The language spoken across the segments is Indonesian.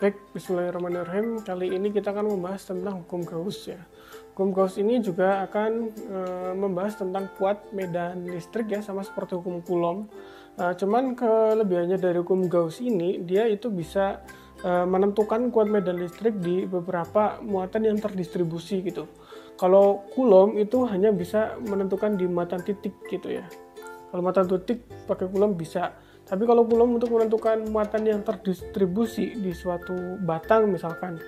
Baik, bismillahirrahmanirrahim. Kali ini kita akan membahas tentang hukum Gauss ya. Hukum Gauss ini juga akan membahas tentang kuat medan listrik ya, sama seperti hukum Coulomb. Cuman kelebihannya dari hukum Gauss ini, dia itu bisa menentukan kuat medan listrik di beberapa muatan yang terdistribusi gitu. Kalau Coulomb itu hanya bisa menentukan di muatan titik gitu ya. Kalau muatan titik pakai Coulomb bisa. Tapi kalau Coulomb untuk menentukan muatan yang terdistribusi di suatu batang misalkan,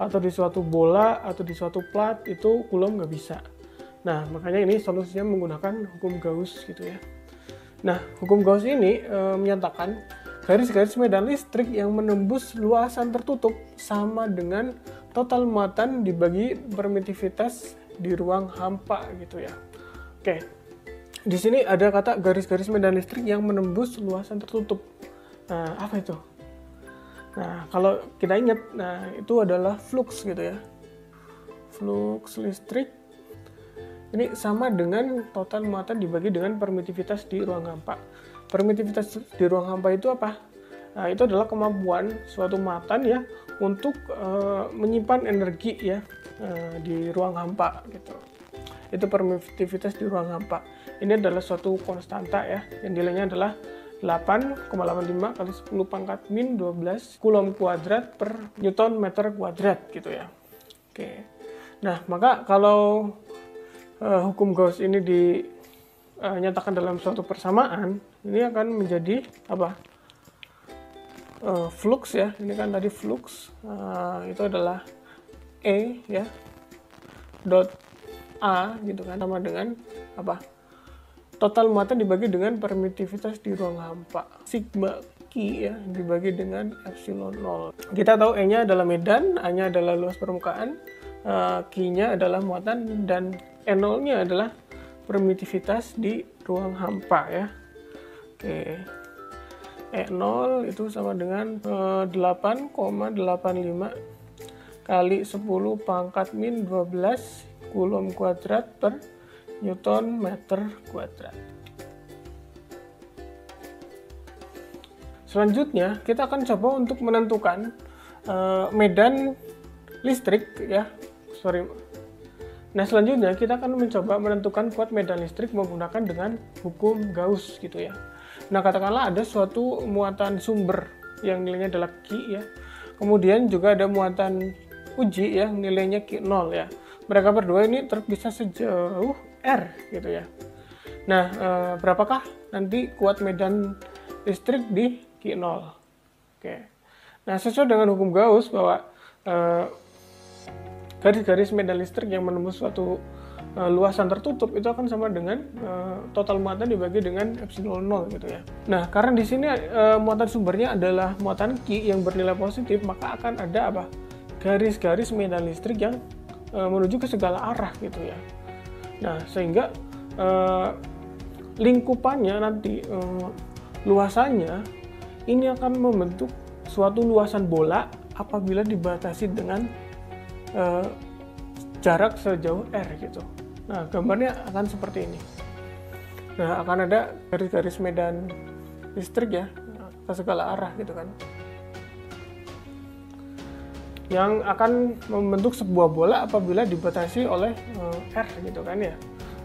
atau di suatu bola, atau di suatu plat, itu Coulomb nggak bisa. Nah, makanya ini solusinya menggunakan hukum Gauss gitu ya. Nah, hukum Gauss ini menyatakan garis-garis medan listrik yang menembus luasan tertutup sama dengan total muatan dibagi permitivitas di ruang hampa gitu ya. Oke. Di sini ada kata garis-garis medan listrik yang menembus luasan tertutup. Nah, apa itu? Nah, kalau kita ingat, itu adalah flux gitu ya. Flux listrik ini sama dengan total muatan dibagi dengan permitivitas di ruang hampa. Permitivitas di ruang hampa itu apa? Nah, itu adalah kemampuan suatu muatan ya untuk menyimpan energi ya di ruang hampa gitu. Itu permitivitas di ruang hampa. Ini adalah suatu konstanta ya, yang nilainya adalah 8,85 kali 10 pangkat min 12 Coulomb kuadrat per Newton meter kuadrat gitu ya. Oke. Nah, maka kalau hukum Gauss ini dinyatakan dalam suatu persamaan, ini akan menjadi apa? Flux ya. Ini kan tadi flux. Itu adalah E ya. Dot A gitu kan, sama dengan apa? Total muatan dibagi dengan permitivitas di ruang hampa. Sigma Q ya dibagi dengan epsilon 0. Kita tahu E-nya adalah medan, A-nya adalah luas permukaan, Q-nya adalah muatan, dan E0-nya adalah permitivitas di ruang hampa ya. Oke. E0 itu sama dengan 8,85 kali 10 pangkat min 12 Coulomb kuadrat per Newton meter kuadrat. Selanjutnya kita akan coba untuk menentukan medan listrik ya. Nah, selanjutnya kita akan mencoba menentukan kuat medan listrik menggunakan dengan hukum Gauss gitu ya. Nah, katakanlah ada suatu muatan sumber yang nilainya adalah Q ya. Kemudian juga ada muatan uji yang nilainya Q0 ya. Mereka berdua ini terpisah sejauh R gitu ya. Nah, berapakah nanti kuat medan listrik di Q0? Oke. Nah, sesuai dengan hukum Gauss bahwa garis-garis medan listrik yang menembus suatu luasan tertutup itu akan sama dengan total muatan dibagi dengan epsilon 0 gitu ya. Nah, karena di sini muatan sumbernya adalah muatan Q yang bernilai positif, maka akan ada apa? Garis-garis medan listrik yang menuju ke segala arah gitu ya. Nah, sehingga lingkupannya nanti luasannya ini akan membentuk suatu luasan bola apabila dibatasi dengan jarak sejauh R gitu. Nah, gambarnya akan seperti ini. Nah, akan ada garis-garis medan listrik ya ke segala arah gitu kan, yang akan membentuk sebuah bola apabila dibatasi oleh R gitu kan ya.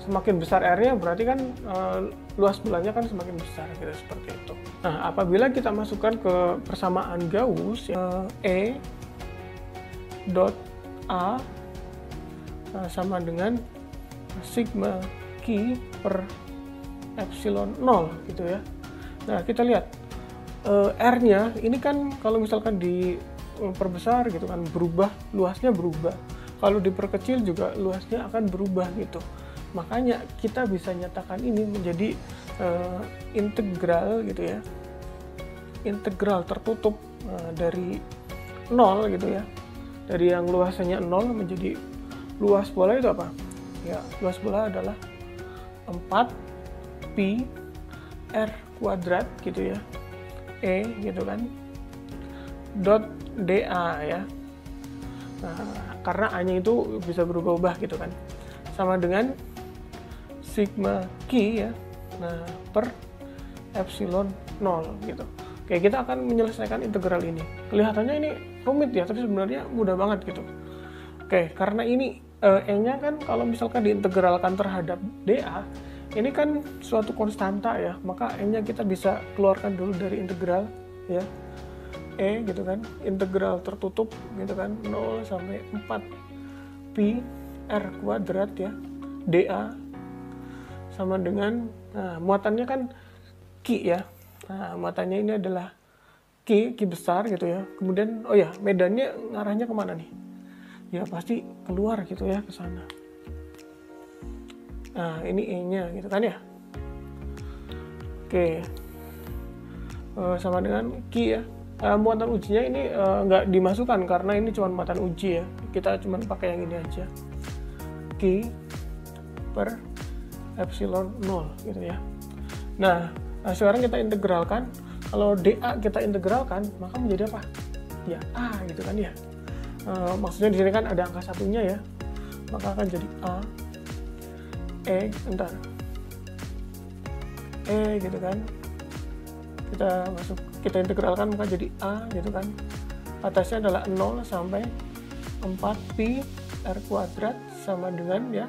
Semakin besar R-nya berarti kan luas bolanya kan semakin besar gitu, seperti itu. Nah, apabila kita masukkan ke persamaan Gauss E dot A sama dengan sigma Q per epsilon 0 gitu ya. Nah, kita lihat R-nya ini kan kalau misalkan diperbesar gitu kan berubah, luasnya berubah. Kalau diperkecil juga luasnya akan berubah gitu. Makanya kita bisa nyatakan ini menjadi integral gitu ya. Integral tertutup dari 0 gitu ya. Dari yang luasannya 0 menjadi luas bola itu apa? Ya, luas bola adalah 4 pi R kuadrat gitu ya. E gitu kan. Dot dA ya. Nah, karena A-nya itu bisa berubah-ubah gitu kan. Sama dengan sigma Q ya. Nah, per epsilon 0 gitu. Oke, kita akan menyelesaikan integral ini. Kelihatannya ini rumit ya, tapi sebenarnya mudah banget gitu. Oke, karena ini E-nya kan kalau misalkan diintegralkan terhadap dA, ini kan suatu konstanta ya, maka E-nya kita bisa keluarkan dulu dari integral ya. E gitu kan, integral tertutup gitu kan, 0 sampai 4 pi r kuadrat ya, dA sama dengan, nah muatannya kan Q ya. Nah, muatannya ini adalah Q besar gitu ya. Kemudian, oh ya, medannya ngarahnya kemana nih? Ya pasti keluar gitu ya, ke sana. Nah, ini E-nya gitu kan ya. Oke. Sama dengan Q ya. Muatan ujinya ini nggak dimasukkan karena ini cuma muatan uji ya. Kita cuma pakai yang ini aja. Q per epsilon 0 gitu ya. Nah, sekarang kita integralkan. Kalau dA kita integralkan, maka menjadi apa? Ya A gitu kan ya. Maksudnya di sini kan ada angka satunya ya, maka akan jadi A E gitu kan. Kita integralkan maka jadi A gitu kan. Atasnya adalah 0 sampai 4 pi r kuadrat sama dengan ya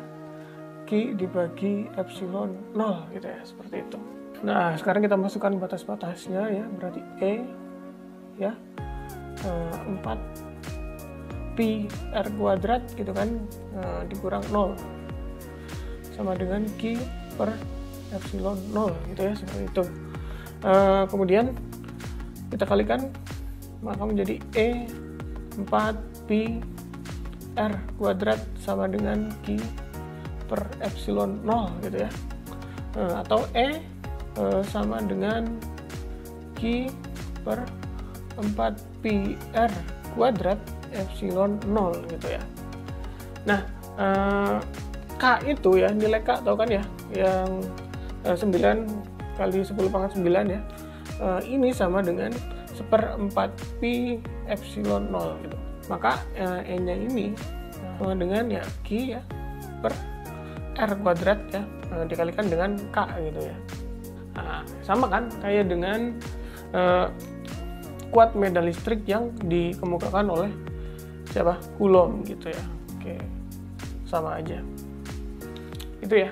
Q dibagi epsilon 0 gitu ya, seperti itu. Nah, sekarang kita masukkan batas-batasnya ya, berarti E ya 4 pi r kuadrat gitu kan, dikurang 0 sama dengan Q per epsilon 0 gitu ya, seperti itu. Kemudian kita kalikan maka menjadi E 4 pi r kuadrat sama dengan Q per epsilon 0 gitu ya, atau E sama dengan Q per 4 pi r kuadrat epsilon 0 gitu ya. Nah, K itu ya, nilai K tahu kan ya, yang 9 kali 10 pangkat 9 ya, ini sama dengan 1/4 pi epsilon 0 gitu. Maka E-nya ini sama dengan ya Q ya per R kuadrat ya, dikalikan dengan K gitu ya. Nah, sama kan kayak dengan kuat medan listrik yang dikemukakan oleh siapa? Coulomb gitu ya. Oke, sama aja. Itu ya.